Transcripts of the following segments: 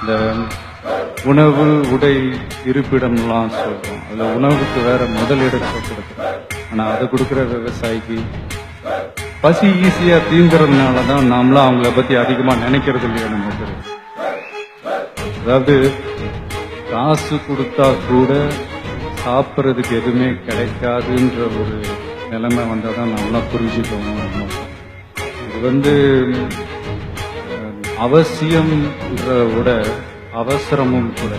இந்த உணவு உடை இருப்பிடம்லாம் சொல்றோம். அதுல உணவுக்கு வேற முதலிடத்தை கொடுக்குறோம். ஆனா அதை கொடுக்குற விவசாயிக்கு பசி ஈஸியா தீந்துறதுனால தான் நாமளும் அவங்கள பத்தி அதிகமா நினைக்கிறது இல்லையா நமக்கு. அதாவது காசு கொடுத்தா கூட சாப்பிட்றதுக்கு எதுவுமே கிடைக்காதுன்ற ஒரு நிலைமை வந்தால் தான் நம்மளாம் புரிஞ்சுக்கணும். இது அவசியம்ன்ற விட அவசரமும் கூட.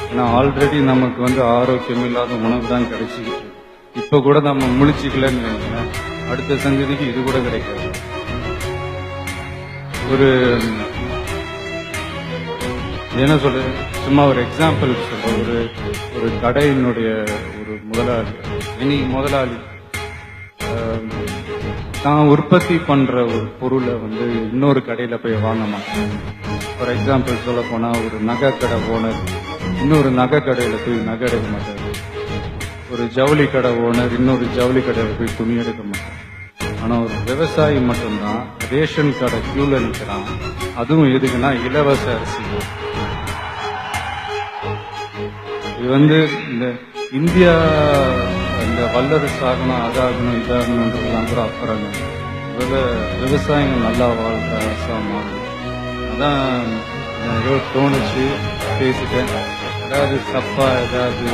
ஏன்னா ஆல்ரெடி நமக்கு ஆரோக்கியம் இல்லாத உணவு தான் கிடைச்சிக்கிட்டு. இப்போ கூட நம்ம முழிச்சிக்கலன்னு நினைக்கிறேன், அடுத்த சங்கதிக்கு இது கூட கிடைக்காது. ஒரு என்ன சொல்ற, சும்மா ஒரு எக்ஸாம்பிள் சொல்ற, ஒரு கடையினுடைய ஒரு முதலாளி தான் உற்பத்தி பண்ற ஒரு பொருளை இன்னொரு கடையில போய் வாங்க மாட்டேன். ஃபார் எக்ஸாம்பிள் சொல்ல போனா, ஒரு நகை கடை ஓனர் இன்னொரு நகை கடையில போய் நகை எடுக்க மாட்டார். ஒரு ஜவுளி கடை ஓனர் இன்னொரு ஜவுளி கடையில போய் துணி எடுக்க மாட்டார். ஆனா ஒரு விவசாயி மட்டும்தான் ரேஷன் கடை கியூல நிற்கிறான். அதுவும் எதுக்குன்னா இலவச அரிசி. இது இந்த இந்தியா இந்த வல்லரசு ஆகணும், அதாகணும், இதாகணுன்றதுலாம் கூட அப்புறம் விவசாயம் நல்லா வாழ்ற அரசா மாறும். அதான் ஏதோ தோணுச்சு பேசிட்டேன். ஏதாவது தப்பா ஏதாவது